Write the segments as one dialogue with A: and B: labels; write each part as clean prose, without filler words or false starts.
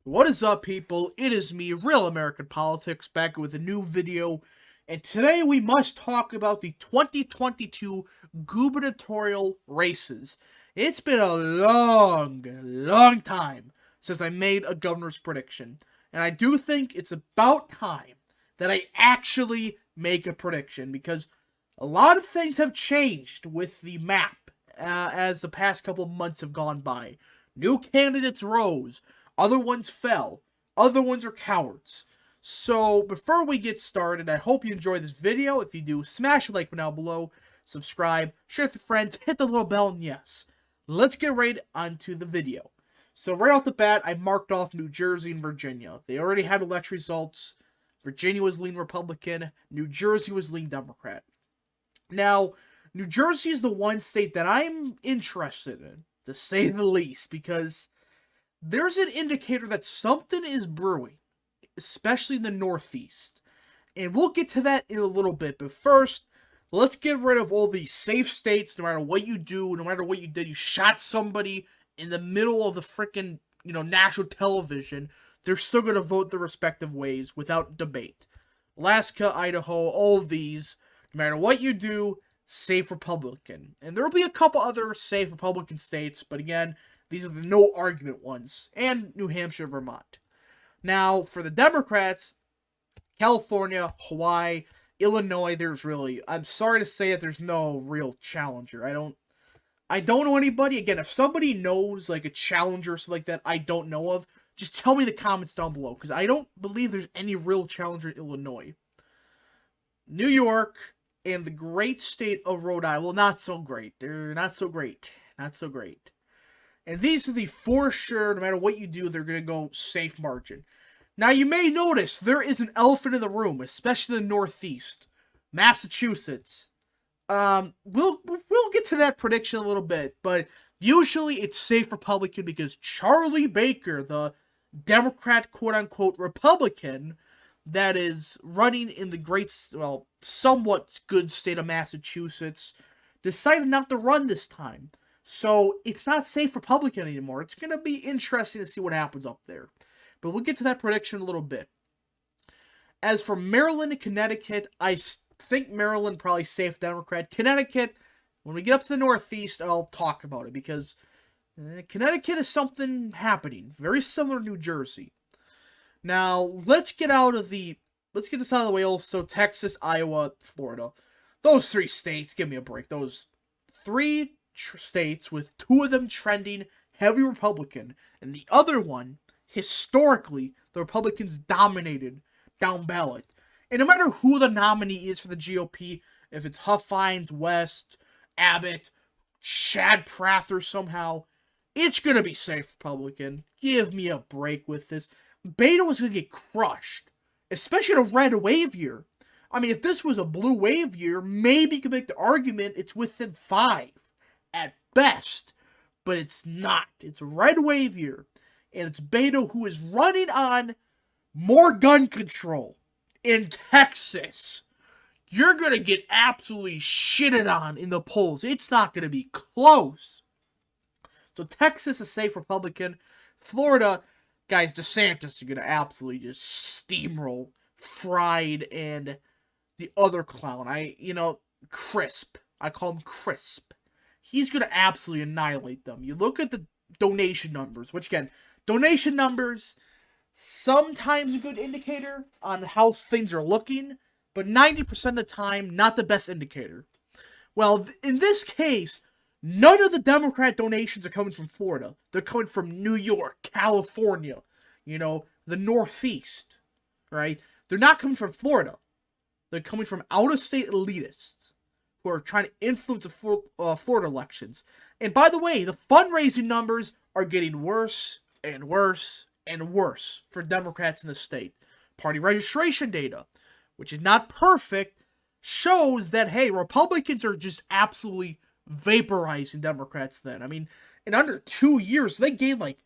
A: What is up, people? It is me, Real American Politics, back with a new video, and today we must talk about the 2022 gubernatorial races. It's been a long time since I made a governor's prediction, and I do think it's about time that I actually make a prediction, because a lot of things have changed with the map as the past couple of months have gone by. New candidates rose. Other ones fell. Other ones are cowards. So, before we get started, I hope you enjoy this video. If you do, smash the like button down below, subscribe, share with your friends, hit the little bell, and yes. Let's get right onto the video. So, right off the bat, I marked off New Jersey and Virginia. They already had election results. Virginia was lean Republican. New Jersey was lean Democrat. Now, New Jersey is the one state that I'm interested in, to say the least, because there's an indicator that something is brewing, especially in the Northeast. And we'll get to that in a little bit. But first, let's get rid of all these safe states. No matter what you do, no matter what you did, you shot somebody in the middle of the freaking, national television. They're still going to vote their respective ways without debate. Alaska, Idaho, all of these, no matter what you do, safe Republican. And there will be a couple other safe Republican states, but again, these are the no argument ones, and New Hampshire, Vermont. Now, for the Democrats, California, Hawaii, Illinois, I'm sorry to say it, there's no real challenger. I don't know anybody. Again, if somebody knows, like, a challenger or something like that I don't know of, just tell me in the comments down below, because I don't believe there's any real challenger in Illinois. New York and the great state of Rhode Island, well, not so great. They're not so great. Not so great. And these are the for sure, no matter what you do, they're going to go safe margin. Now, you may notice there is an elephant in the room, especially in the Northeast. Massachusetts. We'll get to that prediction a little bit, but usually it's safe Republican because Charlie Baker, the Democrat, quote-unquote, Republican, that is running in the somewhat good state of Massachusetts, decided not to run this time. So, it's not safe Republican anymore. It's going to be interesting to see what happens up there. But we'll get to that prediction in a little bit. As for Maryland and Connecticut, I think Maryland probably safe Democrat. Connecticut, when we get up to the Northeast, I'll talk about it. Because Connecticut is something happening. Very similar to New Jersey. Now, let's get this out of the way also. Texas, Iowa, Florida. Those three states, give me a break. Those three states, with two of them trending heavy Republican, and the other one, historically, the Republicans dominated down ballot. And no matter who the nominee is for the GOP, if it's Huffines, West, Abbott, Chad Prather somehow, it's going to be safe Republican. Give me a break with this. Beto is going to get crushed, especially in a red wave year. I mean, if this was a blue wave year, maybe you could make the argument it's within 5. At best, but it's not. It's a red wave year, and it's Beto who is running on more gun control in Texas. You're going to get absolutely shitted on in the polls. It's not going to be close. So Texas is safe Republican. Florida, guys, DeSantis are going to absolutely just steamroll Fried and the other clown. Crisp. I call him Crisp. He's going to absolutely annihilate them. You look at the donation numbers, which again, donation numbers, sometimes a good indicator on how things are looking, but 90% of the time, not the best indicator. Well, in this case, none of the Democrat donations are coming from Florida. They're coming from New York, California, the Northeast, right? They're not coming from Florida. They're coming from out-of-state elitists who are trying to influence the Florida elections. And by the way, the fundraising numbers are getting worse and worse and worse for Democrats in the state. Party registration data, which is not perfect, shows that, hey, Republicans are just absolutely vaporizing Democrats then. I mean, in under 2 years, they gained like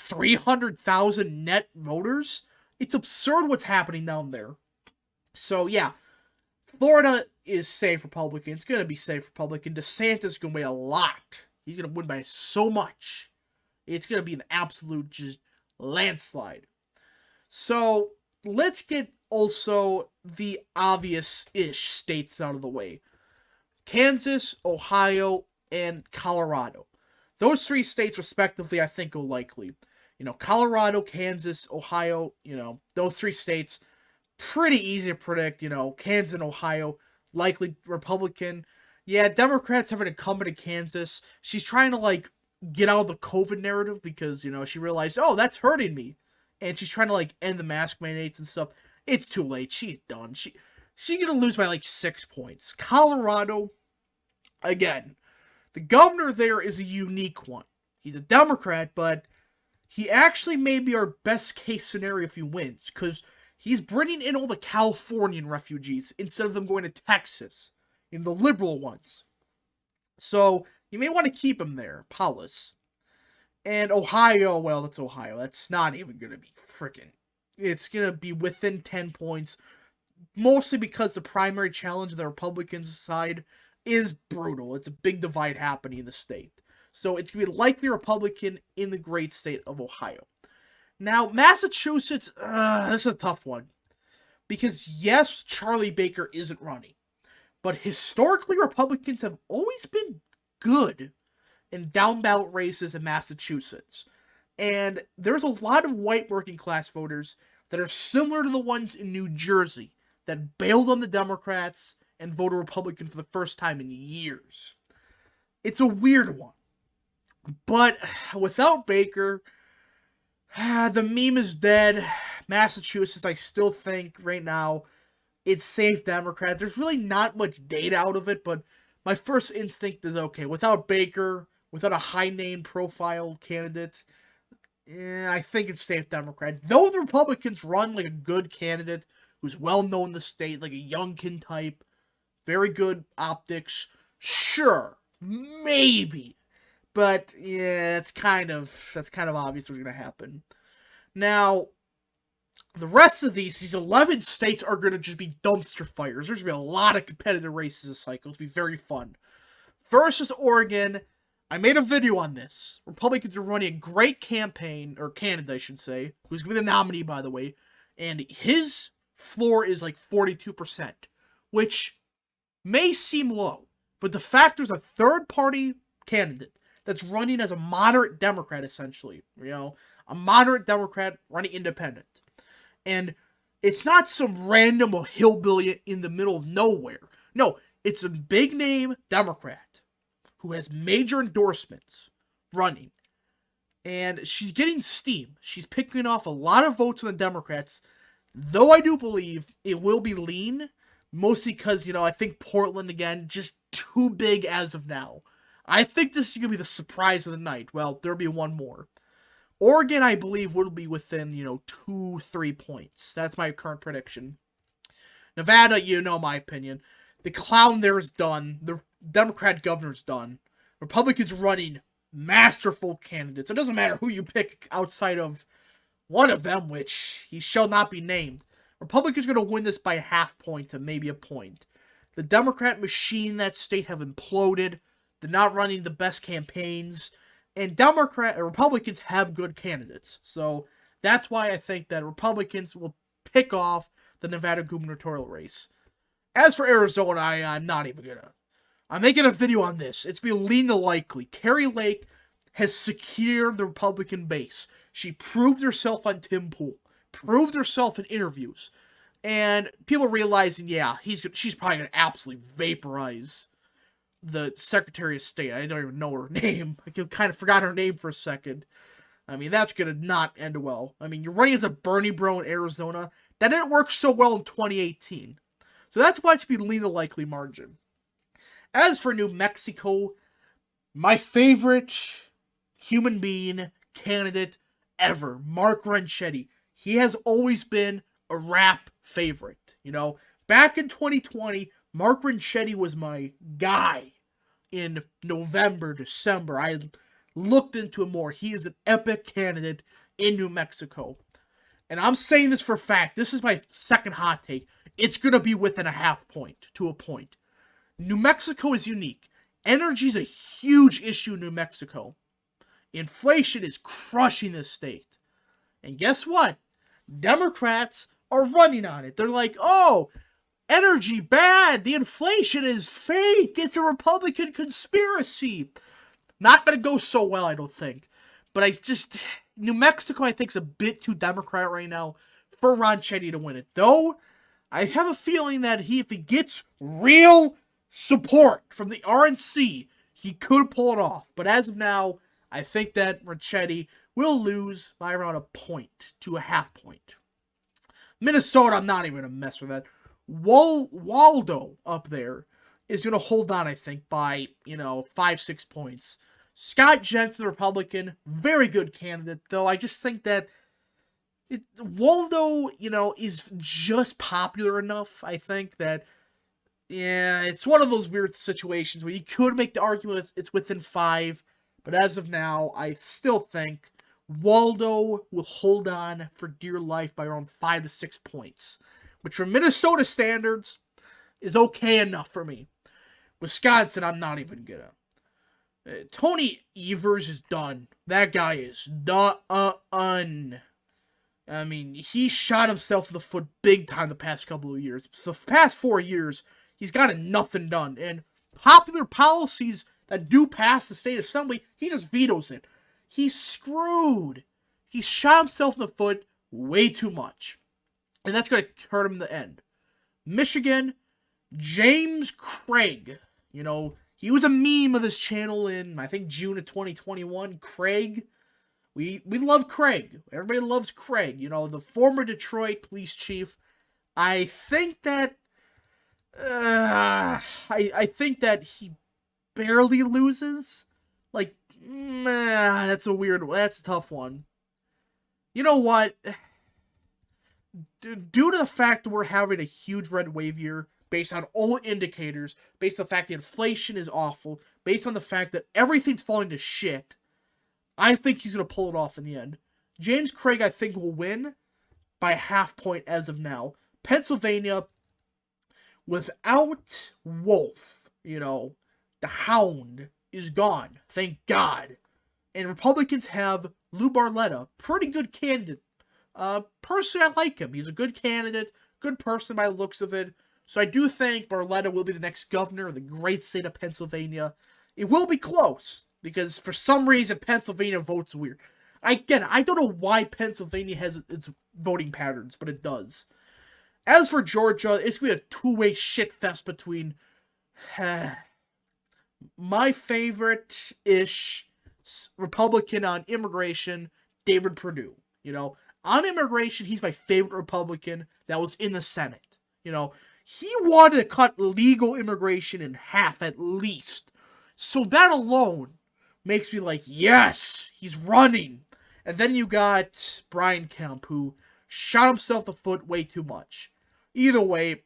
A: 300,000 net voters. It's absurd what's happening down there. So, yeah, Florida is safe Republican. It's going to be safe Republican. DeSantis is going to win a lot. He's going to win by so much. It's going to be an absolute just landslide. So let's get also the obvious-ish states out of the way. Kansas, Ohio, and Colorado. Those three states, respectively, I think will likely. Colorado, Kansas, Ohio, those three states, pretty easy to predict. Kansas and Ohio, likely Republican. Yeah, Democrats have an incumbent in Kansas. She's trying to, get out of the COVID narrative because, she realized, oh, that's hurting me. And she's trying to, end the mask mandates and stuff. It's too late. She's done. She's going to lose by, 6 points. Colorado, again, the governor there is a unique one. He's a Democrat, but he actually may be our best case scenario if he wins, because he's bringing in all the Californian refugees instead of them going to Texas, the liberal ones. So you may want to keep him there, Paulus. And Ohio, well, that's Ohio. That's not even going to be freaking. It's going to be within 10 points, mostly because the primary challenge on the Republican side is brutal. It's a big divide happening in the state. So it's going to be likely Republican in the great state of Ohio. Now, Massachusetts, this is a tough one. Because, yes, Charlie Baker isn't running. But historically, Republicans have always been good in down-ballot races in Massachusetts. And there's a lot of white working-class voters that are similar to the ones in New Jersey that bailed on the Democrats and voted Republican for the first time in years. It's a weird one. But without Baker, the meme is dead. Massachusetts, I still think right now, it's safe Democrat. There's really not much data out of it, but my first instinct is, okay, without Baker, without a high-name profile candidate, I think it's safe Democrat. Though the Republicans run a good candidate who's well-known in the state, a Youngkin type, very good optics, sure, maybe. But, yeah, that's kind of obvious what's going to happen. Now, the rest of these 11 states are going to just be dumpster fires. There's going to be a lot of competitive races this cycle. It's going to be very fun. First is Oregon. I made a video on this. Republicans are running a great campaign, or candidate, I should say, who's going to be the nominee, by the way, and his floor is 42%, which may seem low, but the fact there's a third-party candidate that's running as a moderate Democrat, essentially, a moderate Democrat running independent. And it's not some random hillbilly in the middle of nowhere. No, it's a big-name Democrat who has major endorsements running. And she's getting steam. She's picking off a lot of votes from the Democrats, though I do believe it will be lean, mostly because, I think Portland, again, just too big as of now. I think this is going to be the surprise of the night. Well, there'll be one more. Oregon, I believe, will be within, 2-3 points. That's my current prediction. Nevada, my opinion. The clown there is done. The Democrat governor's done. Republicans running masterful candidates. It doesn't matter who you pick outside of one of them, which he shall not be named. Republicans are going to win this by a half point to maybe a point. The Democrat machine in that state have imploded. They're not running the best campaigns. And Republicans have good candidates. So that's why I think that Republicans will pick off the Nevada gubernatorial race. As for Arizona, I'm not even gonna. I'm making a video on this. It's been lean to likely. Carrie Lake has secured the Republican base. She proved herself on Tim Pool. Proved herself in interviews. And people realizing, yeah, she's probably gonna absolutely vaporize the Secretary of State. I don't even know her name. I kind of forgot her name for a second. I mean, that's going to not end well. I mean, you're running as a Bernie bro in Arizona. That didn't work so well in 2018. So that's why it's going to be lean to likely margin. As for New Mexico, my favorite human being candidate ever, Mark Renchetti. He has always been a rap favorite. Back in 2020, Mark Renchetti was my guy. In November, December, I looked into him more. He is an epic candidate in New Mexico. And I'm saying this for a fact. This is my second hot take. It's going to be within a half point to a point. New Mexico is unique. Energy is a huge issue in New Mexico. Inflation is crushing this state. And guess what? Democrats are running on it. They're like, oh, energy bad. The inflation is fake. It's a Republican conspiracy. Not going to go so well, I don't think. But New Mexico, I think, is a bit too Democrat right now for Ron Chetty to win it. Though, I have a feeling that if he gets real support from the RNC, he could pull it off. But as of now, I think that Ricchetti will lose by around a point to a half point. Minnesota, I'm not even going to mess with that. Waldo up there is going to hold on, I think, by, 5-6 points. Scott Jensen, the Republican, very good candidate, though I just think that Waldo, is just popular enough, I think, that, yeah, it's one of those weird situations where you could make the argument it's within 5, but as of now, I still think Waldo will hold on for dear life by around 5 to 6 points, which for Minnesota standards is okay enough for me. Wisconsin, I'm not even gonna. Tony Evers is done. That guy is done. I mean, he shot himself in the foot big time the past couple of years. So the past 4 years, he's gotten nothing done. And popular policies that do pass the state assembly, he just vetoes it. He's screwed. He shot himself in the foot way too much. And that's going to hurt him in the end. Michigan, James Craig. He was a meme of this channel in, I think, June of 2021. Craig. We love Craig. Everybody loves Craig. The former Detroit police chief. I think that... I think that he barely loses. That's a tough one. You know what? Due to the fact that we're having a huge red wave year, based on all indicators, based on the fact that inflation is awful, based on the fact that everything's falling to shit, I think he's going to pull it off in the end. James Craig, I think, will win by a half point as of now. Pennsylvania, without Wolf, the Hound is gone. Thank God. And Republicans have Lou Barletta, pretty good candidate. Personally, I like him. He's a good candidate, good person by the looks of it. So I do think Barletta will be the next governor of the great state of Pennsylvania. It will be close, because for some reason Pennsylvania votes weird. I don't know why Pennsylvania has its voting patterns, but it does. As for Georgia, it's going to be a two-way shitfest between my favorite-ish Republican on immigration, David Perdue. On immigration, he's my favorite Republican that was in the Senate. He wanted to cut legal immigration in half at least. So that alone makes me like, yes, he's running. And then you got Brian Kemp, who shot himself in the foot way too much. Either way,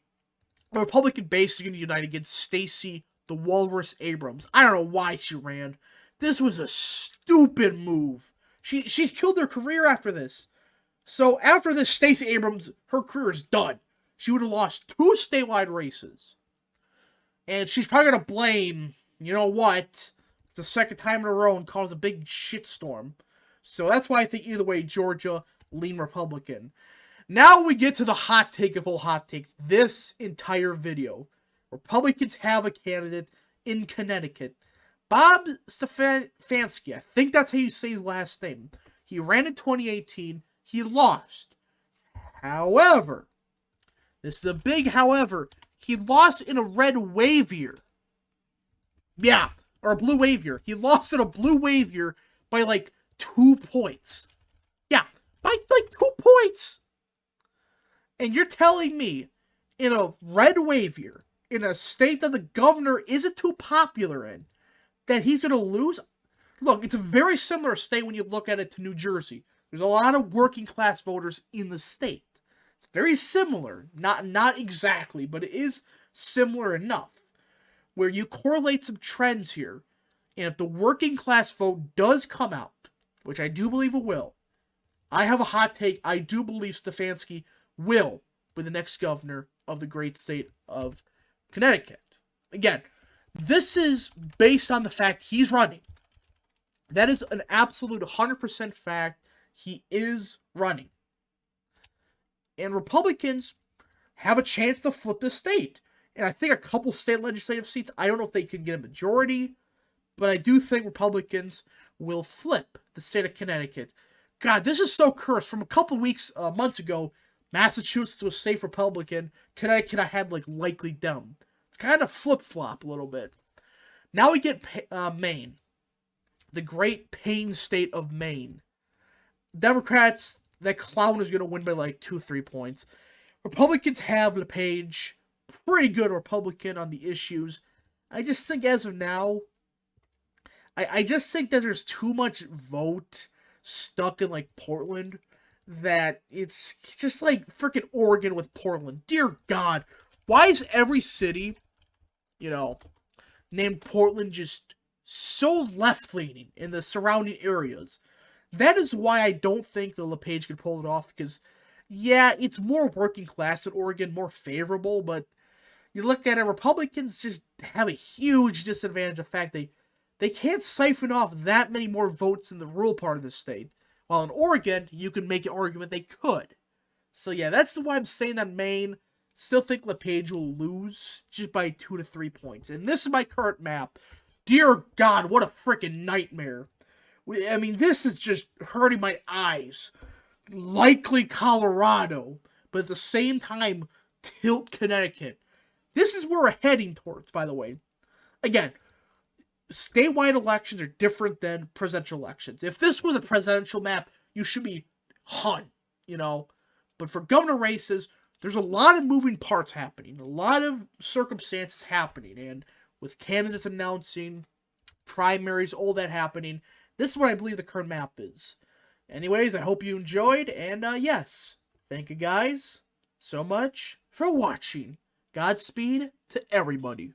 A: the Republican base is going to unite against Stacey the Walrus Abrams. I don't know why she ran. This was a stupid move. She's killed her career after this. So after this, Stacey Abrams, her career is done. She would have lost 2 statewide races. And she's probably going to blame, the second time in a row and cause a big shitstorm. So that's why I think either way, Georgia, lean Republican. Now we get to the hot take of all hot takes. This entire video. Republicans have a candidate in Connecticut. Bob Stefanski, I think that's how you say his last name. He ran in 2018. He lost. However, this is a big however, he lost in a red wave year. Yeah, or a blue wave year. He lost in a blue wave year by 2 points. Yeah, by 2 points. And you're telling me, in a red wave year, in a state that the governor isn't too popular in, that he's going to lose? Look, it's a very similar state when you look at it to New Jersey. There's a lot of working class voters in the state. It's very similar. Not exactly, but it is similar enough. Where you correlate some trends here. And if the working class vote does come out, which I do believe it will, I have a hot take. I do believe Stefanski will be the next governor of the great state of Connecticut. Again, this is based on the fact he's running. That is an absolute 100% fact. he is running. And Republicans have a chance to flip the state. And I think a couple state legislative seats, I don't know if they can get a majority, but I do think Republicans will flip the state of Connecticut. God, this is so cursed. From a couple months ago, Massachusetts was safe Republican. Connecticut, I had like likely Dem. It's kind of flip-flop a little bit. Now we get Maine. The great pain state of Maine. Democrats, that clown is going to win by like 2-3 points. Republicans have LePage, pretty good Republican on the issues. I just think as of now, I just think that there's too much vote stuck in like Portland that it's just like freaking Oregon with Portland. Dear God, why is every city, named Portland just so left-leaning in the surrounding areas? That is why I don't think the LePage could pull it off, because, yeah, it's more working class in Oregon, more favorable, but you look at it, Republicans just have a huge disadvantage of the fact they can't siphon off that many more votes in the rural part of the state. While in Oregon, you can make an argument they could. So yeah, that's why I'm saying that Maine. Still think LePage will lose just by 2 to 3 points. And this is my current map. Dear God, what a freaking nightmare. I mean, this is just hurting my eyes. Likely Colorado, but at the same time, tilt Connecticut. This is where we're heading towards, by the way. Again, statewide elections are different than presidential elections. If this was a presidential map, you should be hung, But for governor races, there's a lot of moving parts happening, a lot of circumstances happening, and with candidates announcing, primaries, all that happening, this is what I believe the current map is. Anyways, I hope you enjoyed, and yes, thank you guys so much for watching. Godspeed to everybody.